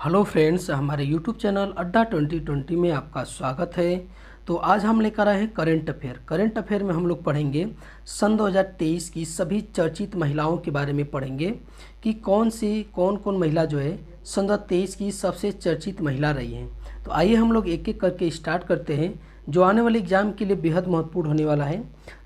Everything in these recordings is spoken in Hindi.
हेलो फ्रेंड्स, हमारे यूट्यूब चैनल अड्डा 2020 में आपका स्वागत है। तो आज हम लेकर आए हैं करंट अफेयर में हम लोग पढ़ेंगे सन 2023 की सभी चर्चित महिलाओं के बारे में पढ़ेंगे कि कौन कौन महिला जो है सन 2023 की सबसे चर्चित महिला रही हैं। तो आइए हम लोग एक एक करके स्टार्ट करते हैं, जो आने वाले एग्जाम के लिए बेहद महत्वपूर्ण होने वाला है।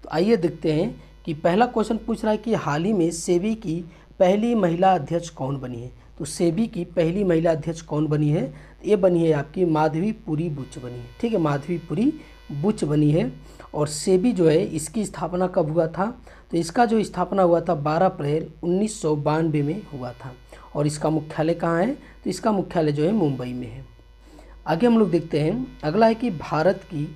तो आइए देखते हैं कि पहला क्वेश्चन पूछ रहा है कि हाल ही में सेबी की पहली महिला अध्यक्ष कौन बनी है। तो सेबी की पहली महिला अध्यक्ष कौन बनी है? ये बनी है आपकी माधवीपुरी बुच बनी है। ठीक है, माधवीपुरी बुच बनी है। और सेबी जो है इसकी स्थापना कब हुआ था? तो इसका जो स्थापना हुआ था 12 अप्रैल 1992 में हुआ था। और इसका मुख्यालय कहाँ है? तो इसका मुख्यालय जो है मुंबई में है। आगे हम लोग देखते हैं, अगला है कि भारत की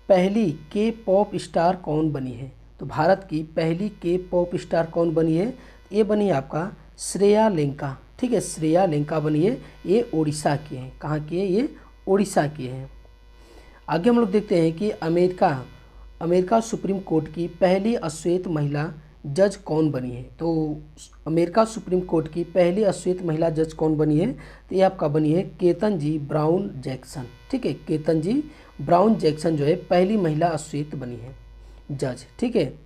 पहली के पॉप स्टार कौन बनी है। तो भारत की पहली के पॉप स्टार कौन बनी है? ये बनी है आपका श्रेया लेंका। ठीक है, श्रेया लेंका बनी है। ये उड़ीसा की हैं। कहाँ की है? ये उड़ीसा की हैं। आगे हम लोग देखते हैं कि अमेरिका सुप्रीम कोर्ट की पहली अश्वेत महिला जज कौन बनी है। तो अमेरिका सुप्रीम कोर्ट की पहली अश्वेत महिला जज कौन बनी है? तो ये आपका बनी है केतन-जी ब्राउन जैक्सन। ठीक है, केतन-जी ब्राउन जैक्सन जो है पहली महिला अश्वेत बनी है जज। ठीक है,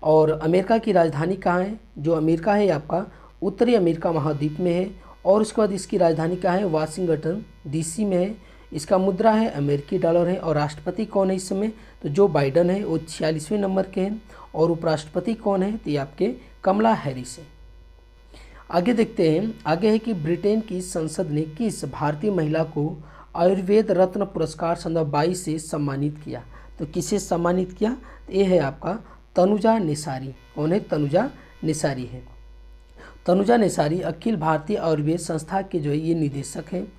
और अमेरिका की राजधानी कहाँ है? जो अमेरिका है आपका उत्तरी अमेरिका महाद्वीप में है। और उसके बाद इसकी राजधानी कहाँ है? वाशिंगटन डीसी में है। इसका मुद्रा है अमेरिकी डॉलर है। और राष्ट्रपति कौन है इस समय? तो जो बाइडन है वो 46वें नंबर के हैं। और उपराष्ट्रपति कौन है? तो ये आपके कमला हैरिस है। आगे देखते हैं, आगे है कि ब्रिटेन की संसद ने किस भारतीय महिला को आयुर्वेद रत्न पुरस्कार सन 2022 से सम्मानित किया। तो किसे सम्मानित किया? तो ये है आपका तनुजा नेसारी। कौन है? तनुजा नेसारी है। तनुजा नेसारी अखिल भारतीय आयुर्वेद संस्था के जो है ये निदेशक हैं।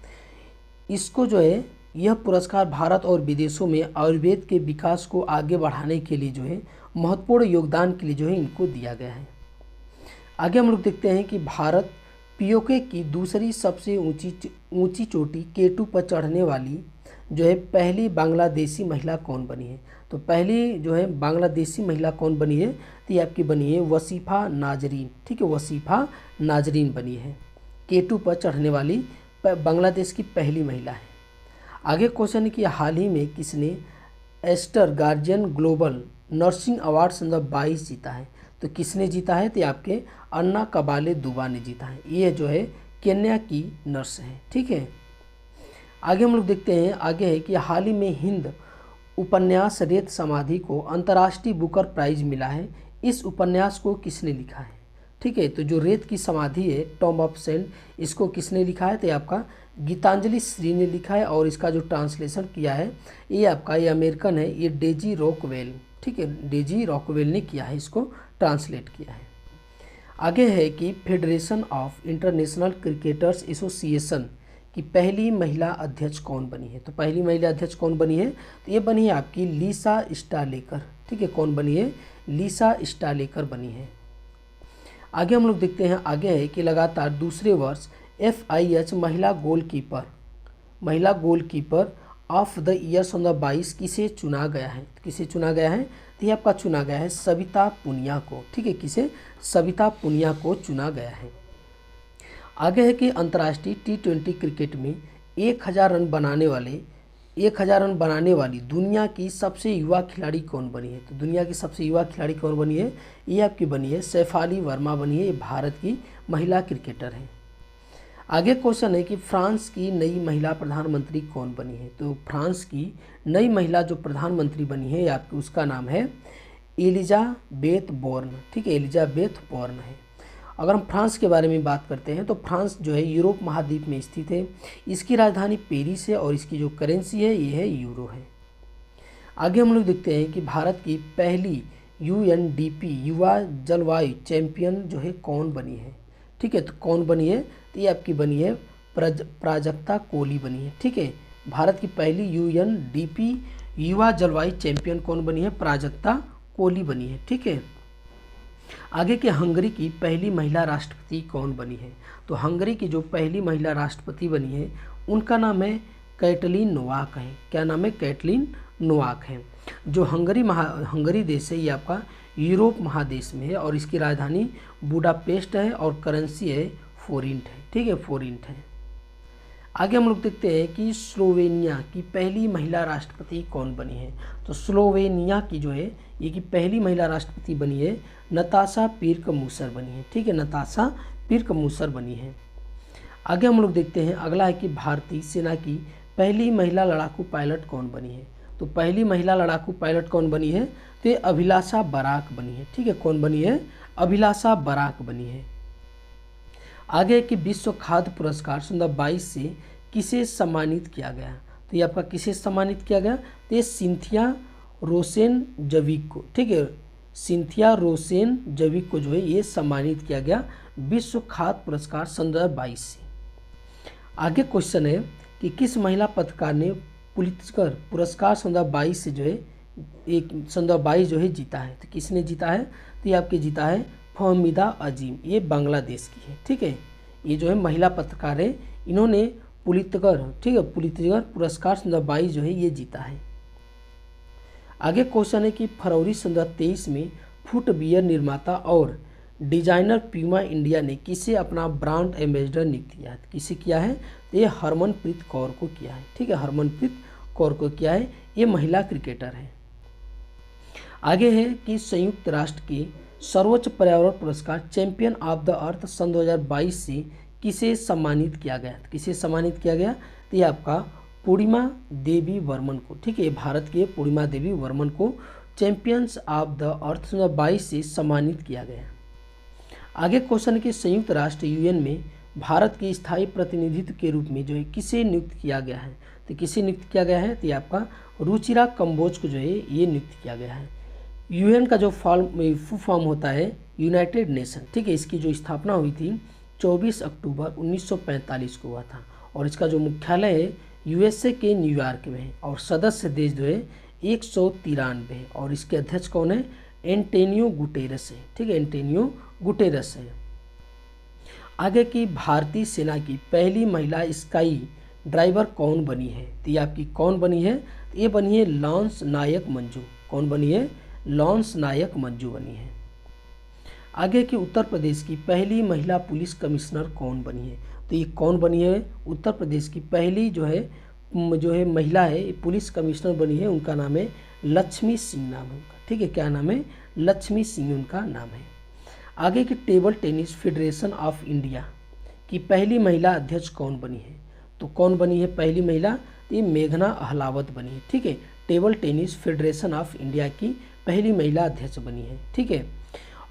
इसको जो है यह पुरस्कार भारत और विदेशों में आयुर्वेद के विकास को आगे बढ़ाने के लिए जो है महत्वपूर्ण योगदान के लिए जो है इनको दिया गया है। आगे हम लोग देखते हैं कि भारत पीओके की दूसरी सबसे ऊंची चोटी केटू पर चढ़ने वाली जो है पहली बांग्लादेशी महिला कौन बनी है। तो पहली जो है बांग्लादेशी महिला कौन बनी है? तो ये आपकी बनी है वसीफा नाजरीन। ठीक है, वसीफा नाजरीन बनी है। केटू पर चढ़ने वाली बांग्लादेश की पहली महिला है। आगे क्वेश्चन है कि हाल ही में किसने Aster guardian global nursing award सन 2022 जीता है। तो किसने जीता है? तो आपके अन्ना कबाले दुबा ने जीता है। ये जो है केन्या की नर्स है। ठीक है, आगे हम लोग देखते हैं, आगे है कि हाल ही में हिंद उपन्यास रेत समाधि को अंतर्राष्ट्रीय बुकर प्राइज मिला है। इस उपन्यास को किसने लिखा है? ठीक है, तो जो रेत की समाधि है टॉम्ब ऑफ सेंट, इसको किसने लिखा है? तो आपका गीतांजलि श्री ने लिखा है। और इसका जो ट्रांसलेशन किया है ये आपका ये अमेरिकन है, ये डेजी रॉकवेल। ठीक है, डेजी रॉकवेल ने किया है, इसको ट्रांसलेट किया है। आगे है कि federation of international cricketers association कि पहली महिला अध्यक्ष कौन बनी है। तो पहली महिला अध्यक्ष कौन बनी है? तो ये बनी है आपकी लीसा स्टालेकर। ठीक है, कौन बनी है? लीसा स्टालेकर बनी है। आगे हम लोग देखते हैं, आगे है कि लगातार दूसरे वर्ष FIH महिला गोलकीपर ऑफ द ईयर सन 2022 किसे चुना गया है? किसे चुना गया है? तो ये आपका चुना गया है सविता पुनिया को। ठीक है, किसे? सविता पुनिया को चुना गया है। आगे है कि अंतर्राष्ट्रीय T20 क्रिकेट में 1000 रन बनाने वाली दुनिया की सबसे युवा खिलाड़ी कौन बनी है। तो दुनिया की सबसे युवा खिलाड़ी कौन बनी है? ये आपकी बनी है शेफाली वर्मा बनी है। ये भारत की महिला क्रिकेटर है। आगे क्वेश्चन है कि फ्रांस की नई महिला प्रधानमंत्री कौन बनी है। तो फ्रांस की नई महिला जो प्रधानमंत्री बनी है आपकी उसका नाम है एलिजाबेथ बोर्न। ठीक है, एलिजाबेथ बोर्न है। अगर हम फ्रांस के बारे में बात करते हैं तो फ्रांस जो है यूरोप महाद्वीप में स्थित है। इसकी राजधानी पेरिस है और इसकी जो करेंसी है ये है यूरो है। आगे हम लोग देखते हैं कि भारत की पहली UNDP युवा जलवायु चैंपियन जो है कौन बनी है। ठीक है, तो कौन बनी है? तो ये आपकी बनी है प्राजक्ता कोली बनी है। ठीक है, भारत की पहली UNDP युवा जलवायु चैंपियन कौन बनी है? प्राजक्ता कोली बनी है। ठीक है, आगे के हंगरी की पहली महिला राष्ट्रपति कौन बनी है। तो हंगरी की जो पहली महिला राष्ट्रपति बनी है उनका नाम है कैटलीन नोवाक है। क्या नाम है? कैटलीन नोवाक है। जो हंगरी देश है ये आपका यूरोप महादेश में है और इसकी राजधानी बुडापेस्ट है और करेंसी है फोरिंट है। ठीक है, फोरिंट है। आगे हम लोग देखते हैं कि स्लोवेनिया की पहली महिला राष्ट्रपति कौन बनी है। तो स्लोवेनिया की जो है ये की पहली महिला राष्ट्रपति बनी है नताशा पिर्क-मूसर बनी है। ठीक है, नताशा पिर्क-मूसर बनी है। आगे हम लोग देखते हैं, अगला है कि भारतीय सेना की पहली महिला लड़ाकू पायलट कौन बनी है। तो पहली महिला लड़ाकू पायलट कौन बनी है, तो ये अभिलाषा बराक बनी है। ठीक है, कौन बनी है, अभिलाषा बराक बनी है। आगे कि विश्व खाद्य पुरस्कार 2022 से किसे सम्मानित किया गया। तो ये आपका किसे सम्मानित किया गया, तो ये सिंथिया रोसेन जविक को। ठीक है, सिंथिया रोसेन जविक को जो है ये सम्मानित किया गया विश्व खाद्य पुरस्कार 2022 से। आगे क्वेश्चन है कि किस महिला पत्रकार ने पुलित्जर पुरस्कार 2022 से जो है एक 2022 जो है जीता है। तो किसने जीता है, तो ये आपके जीता है फहमीदा अजीम, ये बांग्लादेश की है। ठीक है, ये जो है महिला पत्रकार है, इन्होंने पुलित्जर, ठीक है, पुलित्जर पुरस्कार 2022 जो है ये जीता है। आगे क्वेश्चन है कि फरवरी 2023 में फुटवियर निर्माता और डिजाइनर प्यूमा इंडिया ने किसे अपना ब्रांड एम्बेसडर नियुक्त किया है। किसे किया है, तो ये हरमनप्रीत कौर को किया है। ठीक है, हरमनप्रीत कौर को किया है, ये महिला क्रिकेटर है। आगे है कि संयुक्त राष्ट्र के सर्वोच्च पर्यावरण पुरस्कार चैंपियन ऑफ द अर्थ सन 2022 से किसे सम्मानित किया गया। किसे सम्मानित किया गया, तो ये आपका पूर्णिमा देवी वर्मन को। ठीक है, भारत के पूर्णिमा देवी वर्मन को चैंपियंस ऑफ द अर्थ 2022 से सम्मानित किया गया। आगे क्वेश्चन के संयुक्त राष्ट्र यूएन में भारत के स्थायी प्रतिनिधित्व के रूप में जो है किसे नियुक्त किया गया है। तो किसे नियुक्त किया गया है, तो ये आपका रुचिरा कंबोज को जो है ये नियुक्त किया गया है। यूएन का जो फुल फॉर्म होता है यूनाइटेड नेशन। ठीक है, इसकी जो स्थापना हुई थी 24 अक्टूबर 1945 को हुआ था और इसका जो मुख्यालय है यूएसए के न्यूयॉर्क में है और सदस्य देश जो है 193 है और इसके अध्यक्ष कौन है, एंटोनियो गुटेरस है। ठीक है, एंटोनियो गुटेरस है। आगे की भारतीय सेना की पहली महिला स्काई ड्राइवर कौन बनी है। तो ये आपकी कौन बनी है, तो ये बनी है लॉन्स नायक मंजू। कौन बनी है, लॉन्स नायक मंजू बनी है। आगे की उत्तर प्रदेश की पहली महिला पुलिस कमिश्नर कौन बनी है। तो ये कौन बनी है, उत्तर प्रदेश की पहली जो है महिला है पुलिस कमिश्नर बनी है, उनका नाम है लक्ष्मी सिंह नाम है उनका। ठीक है, क्या नाम है, लक्ष्मी सिंह उनका नाम है। आगे की table tennis federation of India की पहली महिला अध्यक्ष कौन बनी है। तो कौन बनी है पहली महिला, ये मेघना अहलावत बनी है। ठीक है, table tennis federation of India की पहली महिला अध्यक्ष बनी है। ठीक है,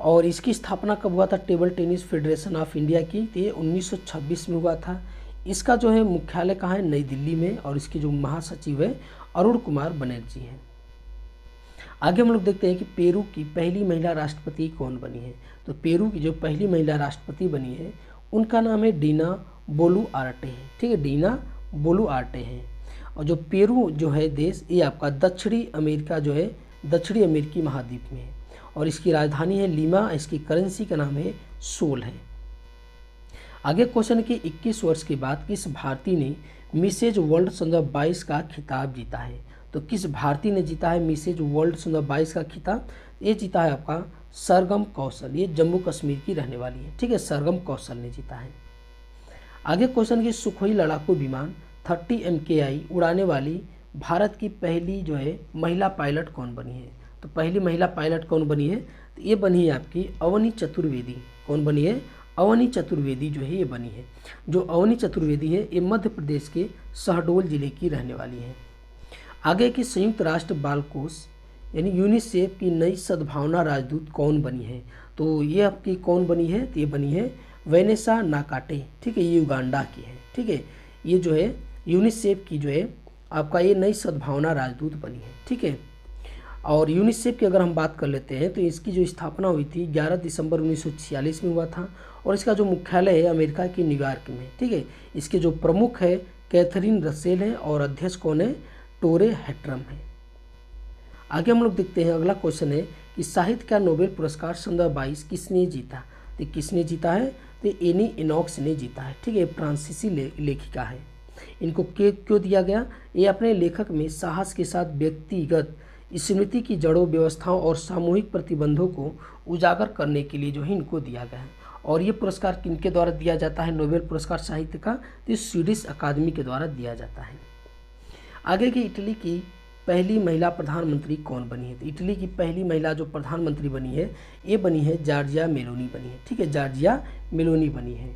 और इसकी स्थापना कब हुआ था table tennis federation of India की, तो ये 1926 में हुआ था। इसका जो है मुख्यालय कहाँ है, नई दिल्ली में और इसके जो महासचिव है अरुण कुमार बनर्जी हैं। आगे हम लोग देखते हैं कि पेरू की पहली महिला राष्ट्रपति कौन बनी है। तो पेरू की जो पहली महिला राष्ट्रपति बनी है उनका नाम है डीना बोलुआर्टे है। ठीक है, डीना बोलुआर्टे हैं। और जो पेरू जो है देश, ये आपका दक्षिणी अमेरिका जो है दक्षिणी अमेरिकी महाद्वीप में है और इसकी राजधानी है लीमा, इसकी करेंसी का नाम है सोल है। आगे क्वेश्चन के 21 वर्ष के बाद किस भारतीय ने मिसेज वर्ल्ड 2022 का खिताब जीता है। तो किस भारतीय ने जीता है मिसेज वर्ल्ड 2022 का खिताब, ये जीता है आपका सरगम कौशल, ये जम्मू कश्मीर की रहने वाली है। ठीक है, सरगम कौशल ने जीता है। आगे क्वेश्चन की सुखोई लड़ाकू विमान 30 MKI उड़ाने वाली भारत की पहली जो है महिला पायलट कौन बनी है। तो पहली महिला पायलट कौन बनी है, तो ये बनी है आपकी अवनी चतुर्वेदी। कौन बनी है, अवनी चतुर्वेदी जो है ये बनी है। जो अवनी चतुर्वेदी है ये मध्य प्रदेश के शहडोल जिले की रहने वाली है। आगे की संयुक्त राष्ट्र बाल कोष यानी यूनिसेफ की नई सद्भावना राजदूत कौन बनी है। तो ये आपकी कौन बनी है, तो ये बनी है वेनेसा नाकाटे। ठीक है, ये युगांडा की है। ठीक है, ये जो है यूनिसेफ की जो है आपका ये नई सद्भावना राजदूत बनी है। ठीक है, और यूनिसेफ की अगर हम बात कर लेते हैं तो इसकी जो स्थापना हुई थी 11 दिसंबर 1946 में हुआ था और इसका जो मुख्यालय है अमेरिका के न्यूयॉर्क में। ठीक है, इसके जो प्रमुख है कैथरीन रसेल है और अध्यक्ष कौन है, टोरे हैट्रम है। आगे हम लोग देखते हैं, अगला क्वेश्चन है कि साहित्य का नोबेल पुरस्कार 2022 किसने जीता। तो किसने जीता है, तो एनी इनॉक्स ने जीता है। ठीक है, फ्रांसीसी लेखिका है। इनको क्यों दिया गया, ये अपने लेखक में साहस के साथ व्यक्तिगत स्मृति की जड़ों, व्यवस्थाओं और सामूहिक प्रतिबंधों को उजागर करने के लिए जो है इनको दिया गया है और ये पुरस्कार किनके द्वारा दिया जाता है नोबेल पुरस्कार साहित्य का, तो स्वीडिश अकादमी के द्वारा दिया जाता है। आगे की इटली की पहली महिला प्रधानमंत्री कौन बनी है, तो इटली की पहली महिला जो प्रधानमंत्री बनी है ये बनी है जॉर्जिया मेलोनी बनी है। ठीक है, जॉर्जिया मेलोनी बनी है।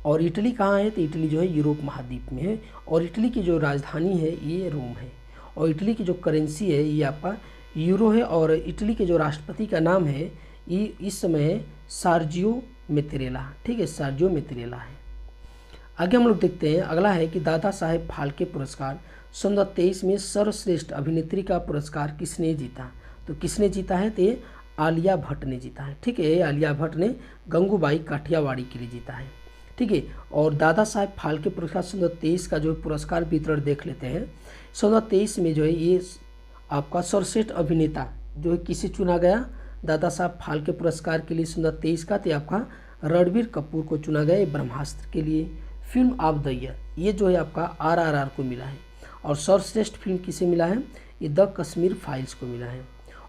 और इटली कहाँ है, तो इटली जो है यूरोप महाद्वीप में है। और इटली की जो राजधानी है ये रोम है। और इटली की जो करेंसी है ये आपका यूरो है। और इटली के जो राष्ट्रपति का नाम है ये इस समय सार्जियो मेत्रेला। ठीक है, सार्जियो मेत्रेला है। आगे हम लोग देखते हैं, अगला है कि दादा साहेब फाल्के पुरस्कार 2023 में सर्वश्रेष्ठ अभिनेत्री का पुरस्कार किसने जीता, तो किसने जीता है, तो ये आलिया भट्ट ने जीता है। ठीक है, आलिया भट्ट ने गंगूबाई काठियावाड़ी के लिए जीता है। ठीक है, और दादा साहेब फाल्के पुरस्कार 2023 का जो पुरस्कार वितरण देख लेते हैं। 2023 में जो है ये आपका सर्वश्रेष्ठ अभिनेता जो है किसे चुना गया, दादा साहब फाल्के पुरस्कार के लिए 2023 का, तो आपका रणबीर कपूर को चुना गया ये ब्रह्मास्त्र के लिए। फिल्म ऑफ द ईयर ये जो है आपका RRR को मिला है। और सर्वश्रेष्ठ फिल्म किसे मिला है, ये द कश्मीर फाइल्स को मिला है।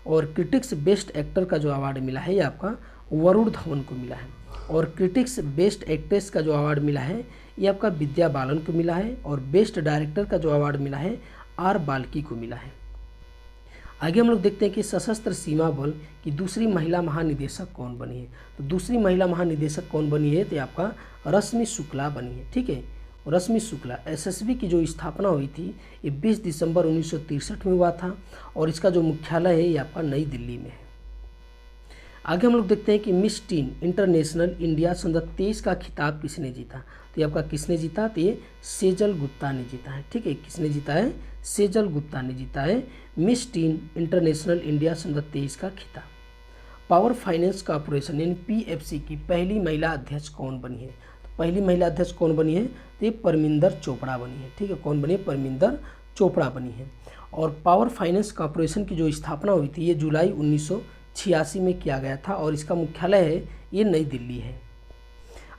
और क्रिटिक्स बेस्ट एक्टर का जो अवार्ड मिला है ये आपका वरुण धवन को मिला है। और क्रिटिक्स बेस्ट एक्ट्रेस का जो अवार्ड मिला है ये आपका विद्या बालन को मिला है। और बेस्ट डायरेक्टर का जो अवार्ड मिला है R बाल्की को मिला है। आगे हम लोग देखते हैं कि सशस्त्र सीमा बल की दूसरी महिला महानिदेशक कौन बनी है, तो दूसरी महिला महानिदेशक कौन बनी है, तो आपका रश्मि शुक्ला बनी है। ठीक है, रश्मि शुक्ला। SSB की जो स्थापना हुई थी ये 20 दिसंबर 1963 में हुआ था। और इसका जो मुख्यालय है ये आपका नई दिल्ली में है। आगे हम लोग देखते हैं कि मिस टीन इंटरनेशनल इंडिया 2023 का खिताब किसने जीता, तो ये आपका किसने जीता, तो ये सेजल गुप्ता ने जीता है। ठीक है, किसने जीता है, सेजल गुप्ता ने जीता है मिस टीन इंटरनेशनल इंडिया 2023 का खिताब। पावर फाइनेंस कॉर्पोरेशन यानी PFC की पहली महिला अध्यक्ष कौन बनी है, तो पहली महिला अध्यक्ष कौन बनी है, तो ये परमिंदर चोपड़ा बनी है। ठीक है, कौन बनी है, परमिंदर चोपड़ा बनी है। और पावर फाइनेंस कॉर्पोरेशन की जो स्थापना हुई थी ये जुलाई 1986 में किया गया था। और इसका मुख्यालय है ये नई दिल्ली है।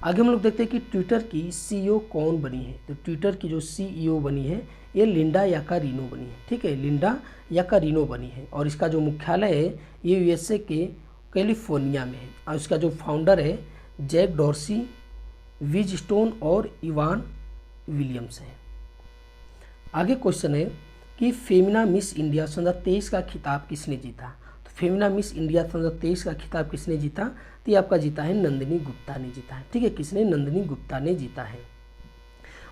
आगे हम लोग देखते हैं कि ट्विटर की CEO कौन बनी है, तो ट्विटर की जो CEO बनी है ये लिंडा याकारिनो बनी है। ठीक है, लिंडा याकारिनो बनी है। और इसका जो मुख्यालय है ये USA के कैलिफोर्निया में है। और इसका जो फाउंडर है जैक डॉर्सी, विज स्टोन और इवान विलियम्स है। आगे क्वेश्चन है कि फेमिना मिस इंडिया 2023 का खिताब किसने जीता, तो फेमिना मिस इंडिया 2023 का खिताब किसने जीता, तो ये आपका जीता है नंदिनी गुप्ता ने जीता है। ठीक है, किसने, नंदिनी गुप्ता ने जीता है।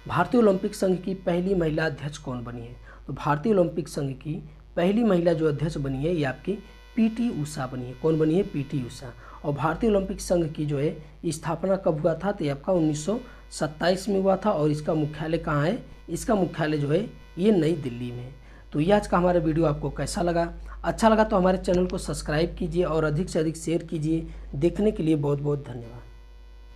भारतीय ओलंपिक संघ की पहली महिला अध्यक्ष कौन बनी है, तो भारतीय ओलंपिक संघ की पहली महिला जो अध्यक्ष बनी है ये आपकी PT उषा बनी है। कौन बनी है, PT उषा। और भारतीय ओलंपिक संघ की जो है स्थापना कब हुआ था, तो ये आपका 1927 में हुआ था। और इसका मुख्यालय कहाँ है, इसका मुख्यालय जो है ये नई दिल्ली में है। तो ये आज का हमारा वीडियो आपको कैसा लगा, अच्छा लगा तो हमारे चैनल को सब्सक्राइब कीजिए और अधिक से अधिक शेयर कीजिए। देखने के लिए बहुत बहुत धन्यवाद।